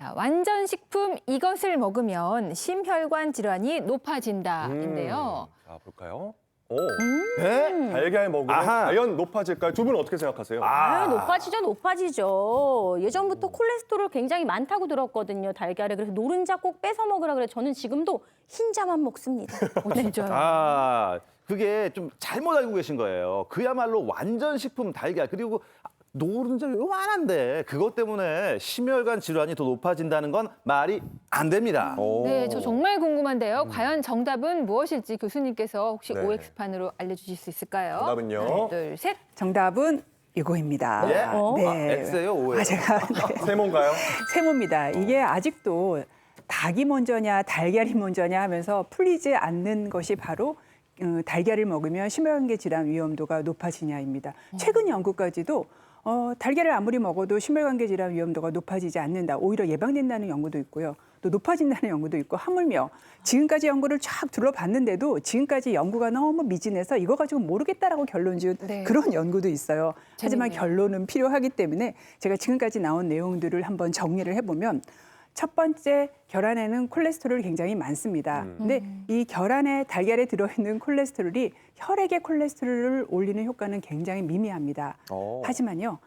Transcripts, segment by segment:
자, 완전식품 이것을 먹으면 심혈관 질환이 높아진다인데요. 자, 볼까요? 오, 네? 달걀 먹으면 아하. 과연 높아질까요? 두 분은 어떻게 생각하세요? 높아지죠, 높아지죠. 예전부터 콜레스테롤 굉장히 많다고 들었거든요, 달걀에. 그래서 노른자 꼭 뺏어 먹으라 그래. 저는 지금도 흰자만 먹습니다. 아, 그게 좀 잘못 알고 계신 거예요. 그야말로 완전 식품 달걀 그리고 노른자 요만한데 그것 때문에 심혈관 질환이 더 높아진다는 건 말이 안 됩니다. 오. 네, 저 정말 궁금한데요. 과연 정답은 무엇일지 교수님께서 혹시 네. OX판으로 알려주실 수 있을까요? 정답은요? 하나, 둘, 셋. 정답은 이거입니다. 예? 네. X예요, O예요? 제가 네, 세모인가요? 세모입니다. 이게 아직도 닭이 먼저냐 달걀이 먼저냐 하면서 풀리지 않는 것이 바로 달걀을 먹으면 심혈관계 질환 위험도가 높아지냐입니다. 최근 연구까지도 달걀을 아무리 먹어도 심혈관계 질환 위험도가 높아지지 않는다. 오히려 예방된다는 연구도 있고요. 또 높아진다는 연구도 있고 하물며 지금까지 연구를 쫙 둘러봤는데도 지금까지 연구가 너무 미진해서 이거 가지고 모르겠다라고 결론 지은 네. 그런 연구도 있어요. 하지만 재밌네요. 결론은 필요하기 때문에 제가 지금까지 나온 내용들을 한번 정리를 해보면 첫 번째, 계란에는 콜레스테롤이 굉장히 많습니다. 근데 이 계란에 달걀에 들어있는 콜레스테롤이 혈액의 콜레스테롤을 올리는 효과는 굉장히 미미합니다. 하지만요,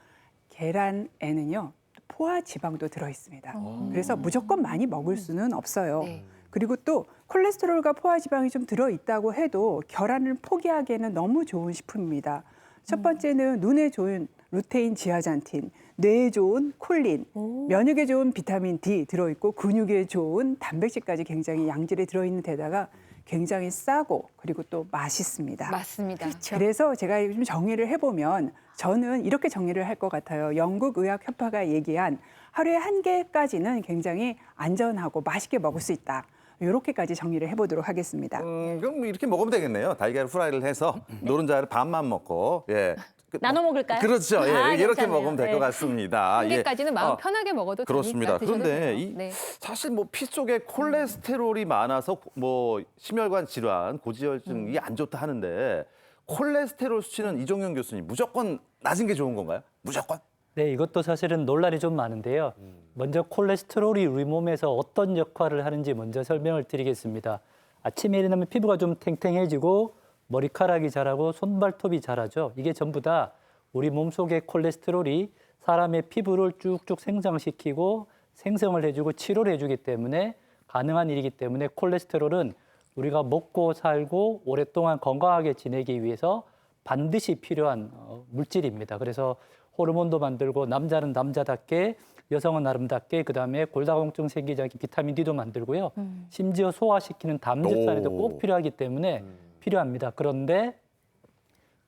계란에는요, 포화 지방도 들어있습니다. 그래서 무조건 많이 먹을 수는 없어요. 네. 그리고 또 콜레스테롤과 포화 지방이 좀 들어있다고 해도 계란을 포기하기에는 너무 좋은 식품입니다. 첫 번째는 눈에 좋은 루테인 지아잔틴, 뇌에 좋은 콜린, 면역에 좋은 비타민 D 들어있고 근육에 좋은 단백질까지 굉장히 양질에 들어있는 데다가 굉장히 싸고 그리고 또 맛있습니다. 맞습니다. 그래서 제가 좀 정리를 해보면 저는 이렇게 정리를 할 것 같아요. 영국의학협회가 얘기한 하루에 한 개까지는 굉장히 안전하고 맛있게 먹을 수 있다. 이렇게까지 정리를 해보도록 하겠습니다. 그럼 이렇게 먹으면 되겠네요. 달걀 후라이를 해서 노른자를 반만 먹고 예. 나눠 먹을까요? 그렇죠. 예, 아, 이렇게 괜찮네요. 먹으면 될 것 네. 같습니다. 한 개까지는 마음 편하게 먹어도 그렇습니다. 되니까 드셔도 그런데 돼요. 네. 사실 뭐 피 속에 콜레스테롤이 많아서 뭐 심혈관 질환, 고지혈증 이게 안 좋다 하는데 콜레스테롤 수치는 이종현 교수님 무조건 낮은 게 좋은 건가요? 무조건? 네, 이것도 사실은 논란이 좀 많은데요. 먼저 콜레스테롤이 우리 몸에서 어떤 역할을 하는지 먼저 설명을 드리겠습니다. 아침에 일어나면 피부가 좀 탱탱해지고 머리카락이 자라고 손발톱이 자라죠. 이게 전부 다 우리 몸속의 콜레스테롤이 사람의 피부를 쭉쭉 생장시키고 생성을 해주고 치료를 해주기 때문에 가능한 일이기 때문에 콜레스테롤은 우리가 먹고 살고 오랫동안 건강하게 지내기 위해서 반드시 필요한 물질입니다. 그래서 호르몬도 만들고 남자는 남자답게 여성은 아름답게 그다음에 골다공증 생기지 않게 비타민 D도 만들고요. 심지어 소화시키는 담즙산에도 꼭 필요하기 때문에 필요합니다. 그런데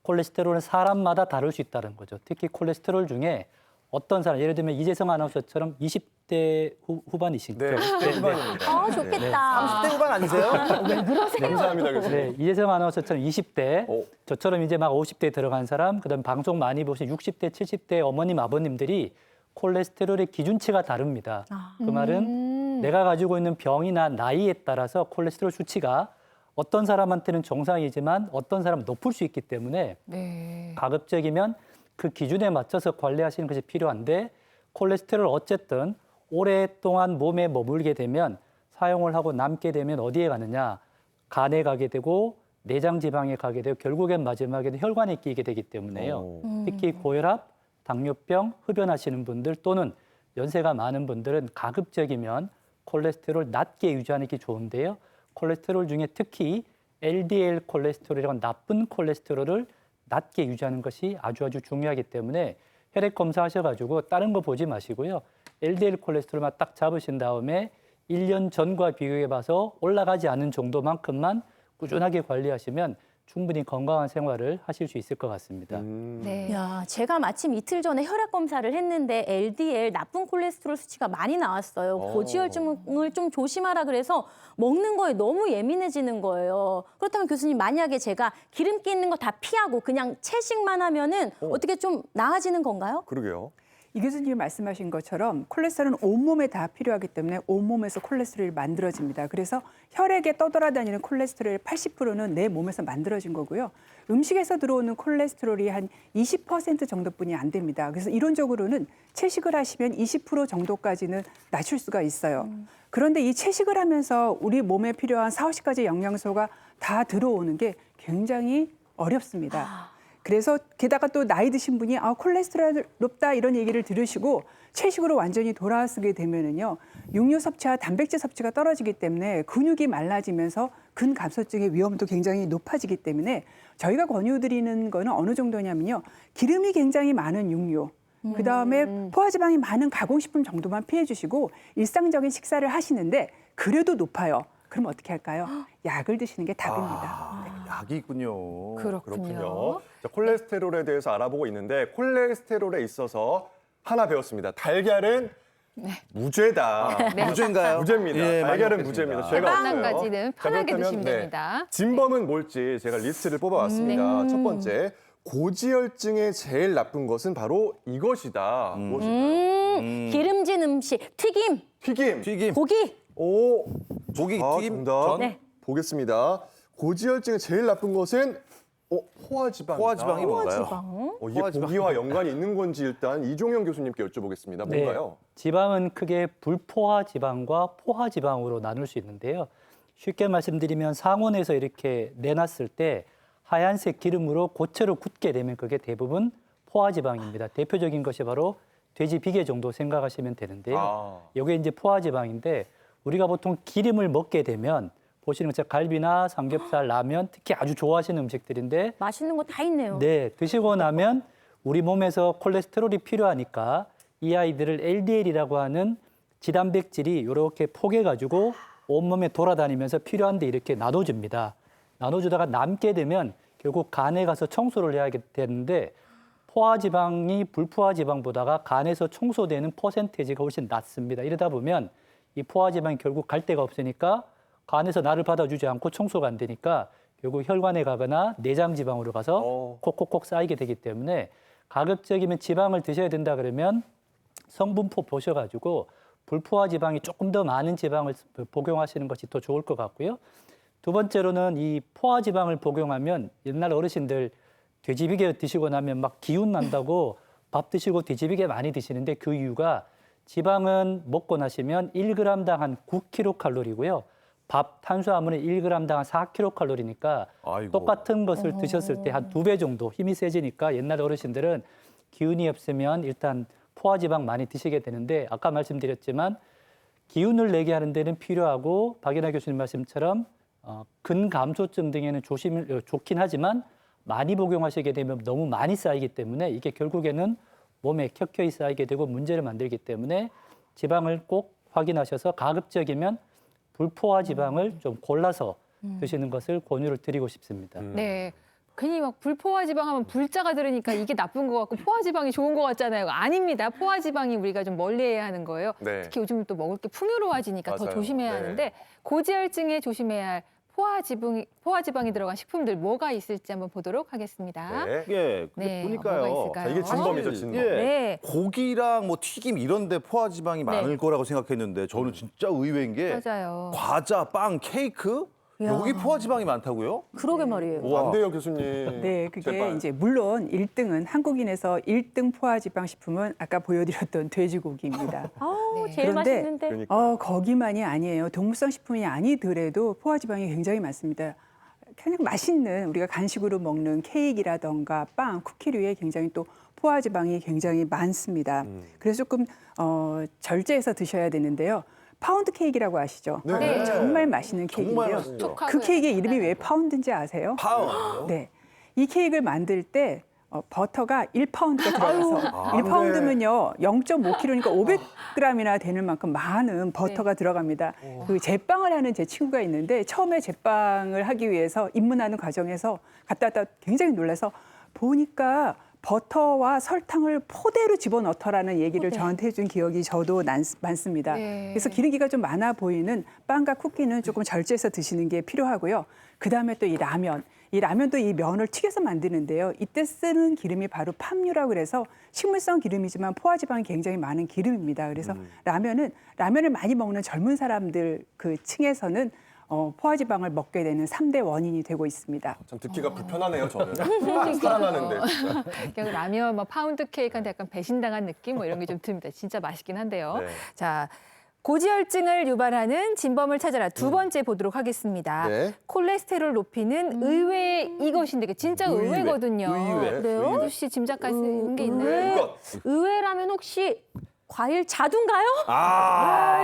콜레스테롤은 사람마다 다를 수 있다는 거죠. 특히 콜레스테롤 중에 어떤 사람, 예를 들면 이재성 아나운서처럼 20대 후반이시죠? 네, 20대 후반입니다. 아, 좋겠다. 30대 후반 아니세요? 감사합니다, 교수님. 네, 이재성 아나운서처럼 20대, 오. 저처럼 이제 막 50대에 들어간 사람, 그다음 방송 많이 보신 60대, 70대 어머님, 아버님들이 콜레스테롤의 기준치가 다릅니다. 그 말은 내가 가지고 있는 병이나 나이에 따라서 콜레스테롤 수치가 어떤 사람한테는 정상이지만 어떤 사람은 높을 수 있기 때문에 네. 가급적이면 그 기준에 맞춰서 관리하시는 것이 필요한데 콜레스테롤 어쨌든 오랫동안 몸에 머물게 되면 사용을 하고 남게 되면 어디에 가느냐? 간에 가게 되고 내장 지방에 가게 되고 결국엔 마지막에는 혈관에 끼게 되기 때문에요. 특히 고혈압, 당뇨병, 흡연하시는 분들 또는 연세가 많은 분들은 가급적이면 콜레스테롤 낮게 유지하는 게 좋은데요. 콜레스테롤 중에 특히 LDL 콜레스테롤이라는 나쁜 콜레스테롤을 낮게 유지하는 것이 아주 중요하기 때문에 혈액 검사하셔가지고 다른 거 보지 마시고요. LDL 콜레스테롤만 딱 잡으신 다음에 1년 전과 비교해봐서 올라가지 않은 정도만큼만 꾸준하게 관리하시면 충분히 건강한 생활을 하실 수 있을 것 같습니다. 네. 야, 제가 마침 이틀 전에 혈액 검사를 했는데 LDL 나쁜 콜레스테롤 수치가 많이 나왔어요. 고지혈증을 좀 조심하라 그래서 먹는 거에 너무 예민해지는 거예요. 그렇다면 교수님 만약에 제가 기름기 있는 거 다 피하고 그냥 채식만 하면은 어떻게 좀 나아지는 건가요? 그러게요. 이 교수님이 말씀하신 것처럼 콜레스테롤은 온몸에 다 필요하기 때문에 온몸에서 콜레스테롤이 만들어집니다. 그래서 혈액에 떠돌아다니는 콜레스테롤의 80%는 내 몸에서 만들어진 거고요. 음식에서 들어오는 콜레스테롤이 한 20% 정도뿐이 안 됩니다. 그래서 이론적으로는 채식을 하시면 20% 정도까지는 낮출 수가 있어요. 그런데 이 채식을 하면서 우리 몸에 필요한 4, 50가지 영양소가 다 들어오는 게 굉장히 어렵습니다. 그래서 게다가 또 나이 드신 분이 콜레스테롤 높다 이런 얘기를 들으시고 채식으로 완전히 돌아서게 되면은요, 육류 섭취와 단백질 섭취가 떨어지기 때문에 근육이 말라지면서 근감소증의 위험도 굉장히 높아지기 때문에 저희가 권유드리는 거는 어느 정도냐면요, 기름이 굉장히 많은 육류, 그다음에 포화지방이 많은 가공식품 정도만 피해 주시고 일상적인 식사를 하시는데 그래도 높아요. 그럼 어떻게 할까요? 약을 드시는 게 답입니다. 약이 있군요. 그렇군요. 자, 콜레스테롤에 대해서 알아보고 있는데 콜레스테롤에 있어서 하나 배웠습니다. 달걀은 무죄다. 무죄인가요? 무죄입니다. 예, 많이 달걀은 먹겠습니다. 무죄입니다. 죄가 없어요. 빵까지는 자, 편하게 그렇다면, 드시면 됩니다. 진범은 뭘지 제가 리스트를 뽑아왔습니다. 첫 번째, 고지혈증에 제일 나쁜 것은 바로 이것이다. 무엇일까요? 기름진 음식, 튀김, 튀김. 고기. 오, 고기 자, 튀김. 정답 전. 네. 보겠습니다. 고지혈증에 제일 나쁜 것은 포화지방이다. 포화지방이 뭔가요? 지방. 이게 포화지방. 고기와 연관이 있는 건지 일단 이종영 교수님께 여쭤보겠습니다. 뭔가요? 지방은 크게 불포화 지방과 포화 지방으로 나눌 수 있는데요. 쉽게 말씀드리면 상온에서 이렇게 내놨을 때 하얀색 기름으로 고체로 굳게 되면 그게 대부분 포화 지방입니다. 대표적인 것이 바로 돼지 비계 정도 생각하시면 되는데요. 이게 이제 포화 지방인데 우리가 보통 기름을 먹게 되면 보시는 것처럼 갈비나 삼겹살, 라면 특히 아주 좋아하시는 음식들인데 맛있는 거 다 있네요. 네, 드시고 나면 우리 몸에서 콜레스테롤이 필요하니까 이 아이들을 LDL이라고 하는 지단백질이 이렇게 포개가지고 온몸에 돌아다니면서 필요한데 이렇게 나눠줍니다. 나눠주다가 남게 되면 결국 간에 가서 청소를 해야 되는데 포화지방이 불포화지방보다가 간에서 청소되는 퍼센테이지가 훨씬 낮습니다. 이러다 보면 이 포화지방이 결국 갈 데가 없으니까 간에서 나를 받아주지 않고 청소가 안 되니까 결국 혈관에 가거나 내장 지방으로 가서 콕콕콕 쌓이게 되기 때문에 가급적이면 지방을 드셔야 된다 그러면 성분표 보셔가지고 불포화 지방이 조금 더 많은 지방을 복용하시는 것이 더 좋을 것 같고요. 두 번째로는 이 포화 지방을 복용하면 옛날 어르신들 돼지비계 드시고 나면 막 기운 난다고 밥 드시고 돼지비계 많이 드시는데 그 이유가 지방은 먹고 나시면 1g당 한 9kcal이고요. 밥 탄수화물은 1g당 한 4kcal니까 아이고. 똑같은 것을 드셨을 때 한 2배 정도 힘이 세지니까 옛날 어르신들은 기운이 없으면 일단 포화지방 많이 드시게 되는데 아까 말씀드렸지만 기운을 내게 하는 데는 필요하고 박연아 교수님 말씀처럼 근감소증 등에는 좋긴 하지만 많이 복용하시게 되면 너무 많이 쌓이기 때문에 이게 결국에는 몸에 켜켜이 쌓이게 되고 문제를 만들기 때문에 지방을 꼭 확인하셔서 가급적이면 불포화 지방을 좀 골라서 드시는 것을 권유를 드리고 싶습니다. 네. 괜히 막 불포화지방 하면 불자가 들으니까 이게 나쁜 것 같고 포화지방이 좋은 것 같잖아요. 아닙니다. 포화지방이 우리가 좀 멀리해야 하는 거예요. 네. 특히 요즘 또 먹을 게 풍요로워지니까 더 맞아요. 조심해야 네. 하는데 고지혈증에 조심해야 할 포화지방이 들어간 식품들 뭐가 있을지 한번 보도록 하겠습니다. 네. 예, 네, 보니까요. 뭐가 있을까요? 자, 이게 진범이죠, 진범. 예. 네. 고기랑 뭐 튀김 이런데 포화지방이 많을 거라고 생각했는데 저는 진짜 의외인 게 맞아요. 과자, 빵, 케이크 여기 포화지방이 많다고요? 그러게 말이에요. 오, 안 돼요, 교수님. 네, 그게 제발. 이제 물론 1등은 한국인에서 1등 포화지방 식품은 아까 보여드렸던 돼지고기입니다. 아우, 네. 제일 그런데 맛있는데. 그러니까. 거기만이 아니에요. 동물성 식품이 아니더라도 포화지방이 굉장히 많습니다. 그냥 맛있는 우리가 간식으로 먹는 케이크라던가 빵, 쿠키류에 굉장히 또 포화지방이 굉장히 많습니다. 그래서 조금 절제해서 드셔야 되는데요. 파운드 케이크라고 아시죠? 네. 정말 맛있는 정말 케이크인데요. 맛있죠. 촉하고요. 그 케이크의 이름이 왜 파운드인지 아세요? 파운드. 네. 이 케이크를 만들 때 버터가 1파운드가 들어가서 1파운드면요 0.5kg니까 500g이나 되는 만큼 많은 버터가 들어갑니다. 그 제빵을 하는 제 친구가 있는데 처음에 제빵을 하기 위해서 입문하는 과정에서 갔다 왔다 굉장히 놀라서 보니까 버터와 설탕을 포대로 집어넣더라는 얘기를 저한테 해준 기억이 저도 많습니다. 네. 그래서 기름기가 좀 많아 보이는 빵과 쿠키는 조금 절제해서 드시는 게 필요하고요. 그다음에 또 이 라면. 이 라면도 이 면을 튀겨서 만드는데요. 이때 쓰는 기름이 바로 팜유라고 그래서 식물성 기름이지만 포화지방이 굉장히 많은 기름입니다. 그래서 라면을 많이 먹는 젊은 사람들 그 층에서는 포화지방을 먹게 되는 3대 원인이 되고 있습니다. 참 듣기가 불편하네요, 저는. 살아나는데. 진짜. 그냥 라면, 뭐 파운드 케이크한테 약간 배신당한 느낌 뭐 이런 게 좀 듭니다. 진짜 맛있긴 한데요. 네. 자, 고지혈증을 유발하는 진범을 찾아라 두 번째 보도록 하겠습니다. 네. 콜레스테롤 높이는 의외 이것인데 이게 진짜 의외. 의외거든요. 의외. 그래요? 민주 씨 짐작할 수 있는 게 있나요? 네, 이거. 의외라면 혹시 과일 자두인가요?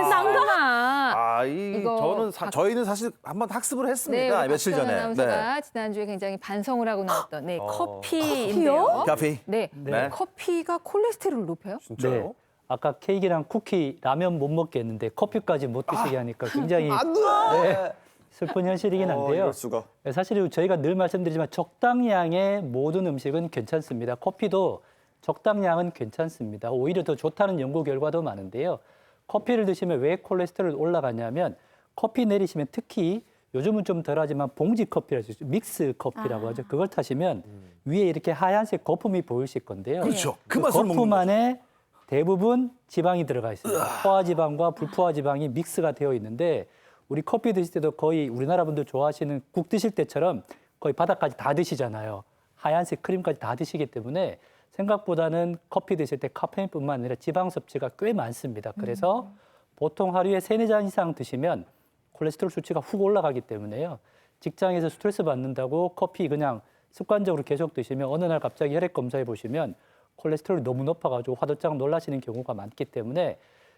난감아. 이거 저희는 사실 한번 학습을 네, 했습니다. 우리 며칠 박수현 전에. 아나운서가 지난주에 굉장히 반성을 하고 나왔던 커피요? 커피인데요. 커피. 네. 네. 커피가 콜레스테롤을 높여요? 진짜요? 네. 아까 케이크랑 쿠키, 라면 못 먹겠는데 커피까지 못 드시게 하니까 굉장히 네, 슬픈 현실이긴 한데요. 이럴 수가. 사실 저희가 늘 말씀드리지만 적당량의 모든 음식은 괜찮습니다. 커피도 적당량은 괜찮습니다. 오히려 더 좋다는 연구 결과도 많은데요. 커피를 드시면 왜 콜레스테롤이 올라가냐면 커피 내리시면 특히 요즘은 좀 덜하지만 봉지 커피라고 하죠. 믹스 커피라고 하죠. 그걸 타시면 위에 이렇게 하얀색 거품이 보이실 건데요. 그렇죠. 그 그 맛을 먹는 거품 거죠. 안에 대부분 지방이 들어가 있습니다. 포화지방과 불포화지방이 믹스가 되어 있는데 우리 커피 드실 때도 거의 우리나라 분들 좋아하시는 국 드실 때처럼 거의 바닥까지 다 드시잖아요. 하얀색 크림까지 다 드시기 때문에 생각보다는 커피 드실 때 카페인뿐만 아니라 지방 섭취가 꽤 많습니다. 그래서 보통 하루에 3-4잔 이상 드시면 콜레스테롤 수치가 훅 올라가기 때문에요. 직장에서 스트레스 받는다고 커피 그냥 습관적으로 계속 드시면 어느 날 갑자기 혈액 검사해 보시면 콜레스테롤이 너무 높아가지고 화들짝 놀라시는 경우가 많기 때문에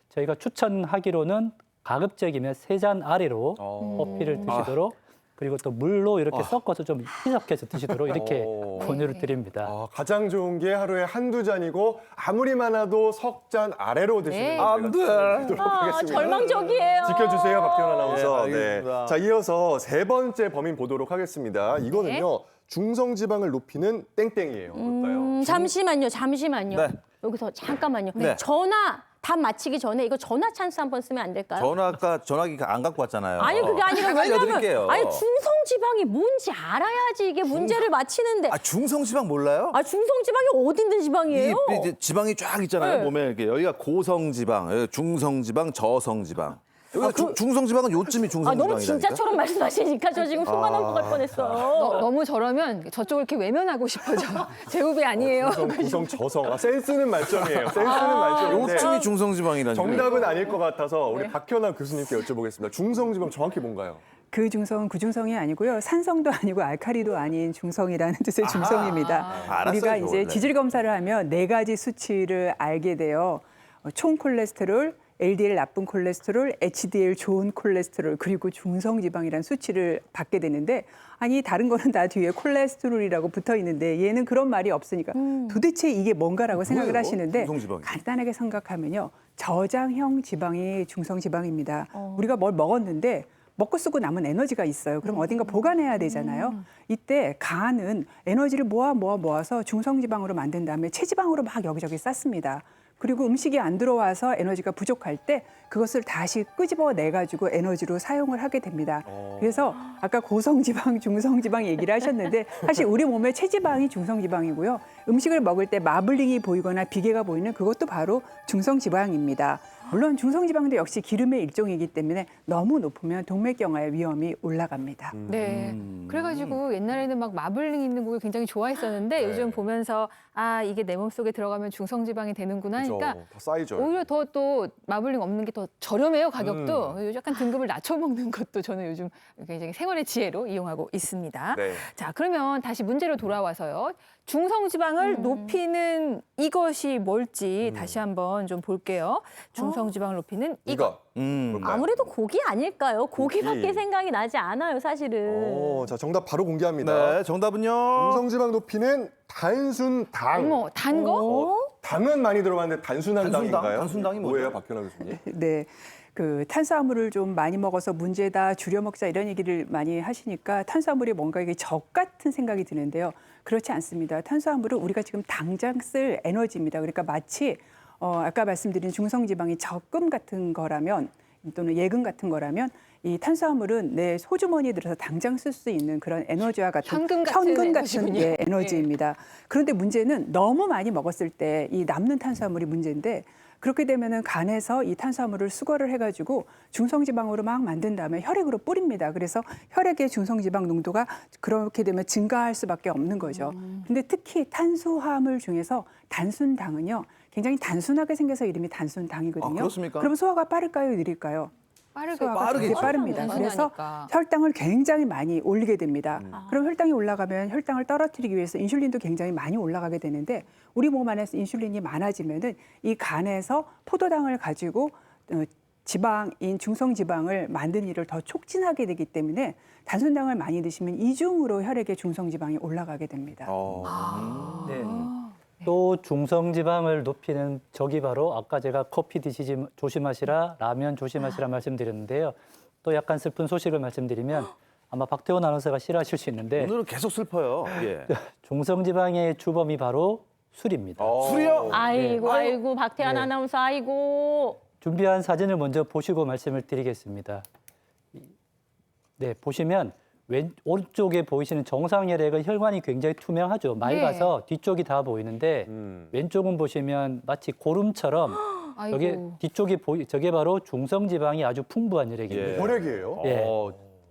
저희가 추천하기로는 가급적이면 3잔 아래로 커피를 드시도록 그리고 또 물로 이렇게 섞어서 좀 희석해서 드시도록 이렇게 권유를 드립니다. 가장 좋은 게 하루에 한두 잔이고 아무리 많아도 석 잔 아래로 드시는 네. 거 안 돼. 하겠습니다. 절망적이에요. 지켜주세요, 박태원 아나운서. 네, 알겠습니다. 자, 이어서 세 번째 범인 보도록 하겠습니다. 이거는요, 중성지방을 높이는 땡땡이에요. 뭘까요? 잠시만요. 네. 여기서 잠깐만요. 네. 전화 답 맞히기 전에 이거 전화 찬스 한번 쓰면 안 될까요? 전화기 안 갖고 왔잖아요. 아니 그게 아니라 알려드릴게요. 왜냐면 아니 중성지방이 뭔지 알아야지 이게 문제를 맞히는데 중성지방 몰라요? 중성지방이 어디 있는 지방이에요? 이제 지방이 쫙 있잖아요. 네. 몸에 이렇게 여기가 고성지방, 여기 중성지방, 저성지방. 여기 중성지방은 요쯤이 중성지방이라니까. 너무 진짜처럼 말씀하시니까 저 지금 속아 넘어갈 뻔했어요. 너무 저러면 저쪽을 이렇게 외면하고 싶어져. 제곱이 아니에요. 구성, 저성. 센스는 만점이에요. 센스는 만점인데 요쯤이 중성지방이라니까. 정답은 아닐 것 같아서 우리 박현아 교수님께 여쭤보겠습니다. 중성지방 정확히 뭔가요? 그 중성은 구중성이 아니고요. 산성도 아니고 알칼리도 아닌 중성이라는 뜻의 중성입니다. 알았어요, 우리가 그거 이제 원래. 지질 검사를 하면 4가지 수치를 알게 돼요. 총 콜레스테롤, LDL 나쁜 콜레스테롤, HDL 좋은 콜레스테롤, 그리고 중성지방이라는 수치를 받게 되는데 아니 다른 거는 다 뒤에 콜레스테롤이라고 붙어 있는데 얘는 그런 말이 없으니까 도대체 이게 뭔가라고 생각을 뭐예요? 하시는데 중성지방이. 간단하게 생각하면요. 저장형 지방이 중성지방입니다. 우리가 뭘 먹었는데 먹고 쓰고 남은 에너지가 있어요. 그럼 어딘가 보관해야 되잖아요. 이때 간은 에너지를 모아서 중성지방으로 만든 다음에 체지방으로 막 여기저기 쌌습니다. 그리고 음식이 안 들어와서 에너지가 부족할 때 그것을 다시 끄집어내 가지고 에너지로 사용을 하게 됩니다. 그래서 아까 고성지방, 중성지방 얘기를 하셨는데 사실 우리 몸의 체지방이 중성지방이고요. 음식을 먹을 때 마블링이 보이거나 비계가 보이는 그것도 바로 중성지방입니다. 물론 중성지방도 역시 기름의 일종이기 때문에 너무 높으면 동맥경화의 위험이 올라갑니다. 네. 그래가지고 옛날에는 막 마블링 있는 고기 굉장히 좋아했었는데 요즘 보면서 이게 내 몸속에 들어가면 중성지방이 되는구나 하니까 더 쌓이죠. 오히려 더 또 마블링 없는 게 더 저렴해요, 가격도. 약간 등급을 낮춰 먹는 것도 저는 요즘 굉장히 생활의 지혜로 이용하고 있습니다. 네. 자, 그러면 다시 문제로 돌아와서요. 중성지방을 높이는 이것이 뭘지 다시 한번 좀 볼게요. 중성지방을 높이는 이것. 이거. 뭘까요? 아무래도 고기 아닐까요? 고기밖에 고기. 생각이 나지 않아요, 사실은. 자, 정답 바로 공개합니다. 네, 정답은요. 중성지방 높이는 단순당. 어머, 단 거? 당은 많이 들어봤는데 단순한 단순당? 당인가요? 단순당이 뭐죠? 뭐예요, 박현아 교수님? 네. 그 탄수화물을 좀 많이 먹어서 문제다, 줄여 먹자 이런 얘기를 많이 하시니까 탄수화물이 뭔가 이게 적 같은 생각이 드는데요. 그렇지 않습니다. 탄수화물은 우리가 지금 당장 쓸 에너지입니다. 그러니까 마치 아까 말씀드린 중성지방이 적금 같은 거라면 또는 예금 같은 거라면 이 탄수화물은 내 소주머니에 들어서 당장 쓸 수 있는 그런 에너지와 같은 현금 같은 에너지군요. 예, 에너지입니다. 그런데 문제는 너무 많이 먹었을 때 이 남는 탄수화물이 문제인데 그렇게 되면은 간에서 이 탄수화물을 수거를 해가지고 중성지방으로 막 만든 다음에 혈액으로 뿌립니다. 그래서 혈액의 중성지방 농도가 그렇게 되면 증가할 수밖에 없는 거죠. 근데 특히 탄수화물 중에서 단순당은요, 굉장히 단순하게 생겨서 이름이 단순당이거든요. 아, 그렇습니까? 그럼 소화가 빠를까요, 느릴까요? 소화가 되게 빠릅니다. 그래서 단순하니까. 혈당을 굉장히 많이 올리게 됩니다. 그럼 혈당이 올라가면 혈당을 떨어뜨리기 위해서 인슐린도 굉장히 많이 올라가게 되는데 우리 몸 안에서 인슐린이 많아지면은 이 간에서 포도당을 가지고 지방인 중성지방을 만드는 일을 더 촉진하게 되기 때문에 단순당을 많이 드시면 이중으로 혈액의 중성지방이 올라가게 됩니다. 네. 또 중성지방을 높이는 적이 바로 아까 제가 커피 드시지 조심하시라, 라면 조심하시라 말씀드렸는데요. 또 약간 슬픈 소식을 말씀드리면 아마 박태원 아나운서가 싫어하실 수 있는데 오늘은 계속 슬퍼요. 예. 중성지방의 주범이 바로 술입니다. 술이요? 아이고, 네. 아이고, 박태환 네. 아나운서, 아이고. 준비한 사진을 먼저 보시고 말씀을 드리겠습니다. 네, 보시면 오른쪽에 보이시는 정상혈액은 혈관이 굉장히 투명하죠. 맑아서 뒤쪽이 다 보이는데 왼쪽은 보시면 마치 고름처럼 저게 아이고. 뒤쪽이 저게 바로 중성지방이 아주 풍부한 혈액입니다. 예. 혈액이에요? 예.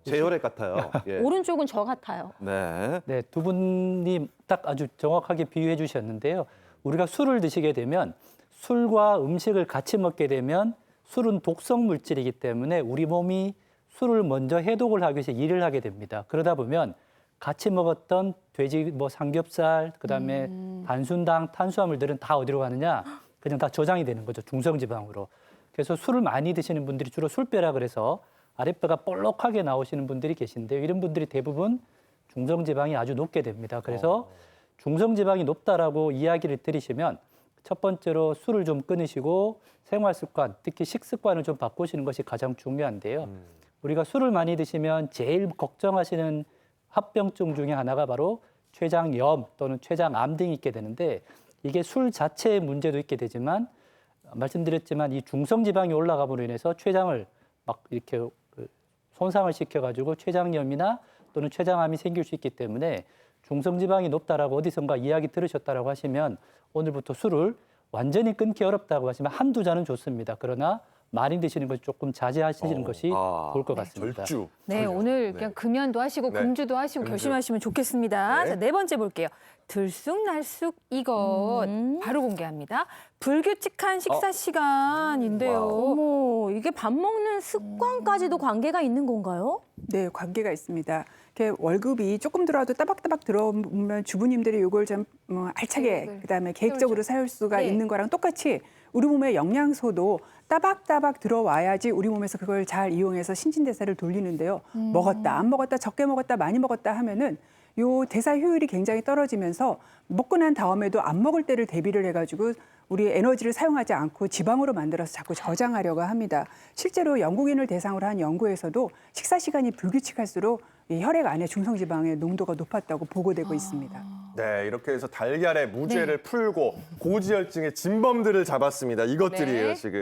제 혈액 같아요. 예. 오른쪽은 저 같아요. 네. 네, 두 분이 딱 아주 정확하게 비유해 주셨는데요. 우리가 술을 드시게 되면 술과 음식을 같이 먹게 되면 술은 독성 물질이기 때문에 우리 몸이 술을 먼저 해독을 하기 위해서 일을 하게 됩니다. 그러다 보면 같이 먹었던 돼지 삼겹살, 그다음에 단순당, 탄수화물들은 다 어디로 가느냐? 그냥 다 저장이 되는 거죠. 중성지방으로. 그래서 술을 많이 드시는 분들이 주로 술배라 그래서 아랫배가 볼록하게 나오시는 분들이 계신데요. 이런 분들이 대부분 중성지방이 아주 높게 됩니다. 그래서 중성지방이 높다라고 이야기를 들으시면 첫 번째로 술을 좀 끊으시고 생활 습관, 특히 식습관을 좀 바꾸시는 것이 가장 중요한데요. 우리가 술을 많이 드시면 제일 걱정하시는 합병증 중에 하나가 바로 췌장염 또는 췌장암 등이 있게 되는데 이게 술 자체의 문제도 있게 되지만 말씀드렸지만 이 중성지방이 올라감으로 인해서 췌장을 막 이렇게 손상을 시켜가지고 췌장염이나 또는 췌장암이 생길 수 있기 때문에 중성지방이 높다라고 어디선가 이야기 들으셨다라고 하시면 오늘부터 술을 완전히 끊기 어렵다고 하시면 한두 잔은 좋습니다. 그러나 많이 드시는 것이 조금 자제하시는 것이 좋을 것 같습니다. 절주. 네, 오늘 그냥 금연도 하시고 네. 금주도 하시고 금주. 결심하시면 좋겠습니다. 네. 자, 네 번째 볼게요. 들쑥날쑥 이것 바로 공개합니다. 불규칙한 식사 시간인데요. 어머, 이게 밥 먹는 습관까지도 관계가 있는 건가요? 네, 관계가 있습니다. 이렇게 월급이 조금 들어와도 따박따박 들어오면 주부님들이 이걸 좀 알차게 그다음에 계획적으로 사용할 수가 네. 있는 거랑 똑같이 우리 몸의 영양소도 따박따박 들어와야지 우리 몸에서 그걸 잘 이용해서 신진대사를 돌리는데요. 먹었다, 안 먹었다, 적게 먹었다, 많이 먹었다 하면은 요 대사 효율이 굉장히 떨어지면서 먹고 난 다음에도 안 먹을 때를 대비를 해가지고 우리 에너지를 사용하지 않고 지방으로 만들어서 자꾸 저장하려고 합니다. 실제로 영국인을 대상으로 한 연구에서도 식사 시간이 불규칙할수록 이 혈액 안에 중성지방의 농도가 높았다고 보고되고 있습니다. 네, 이렇게 해서 달걀의 무죄를 풀고 고지혈증의 진범들을 잡았습니다. 이것들이에요, 네. 지금.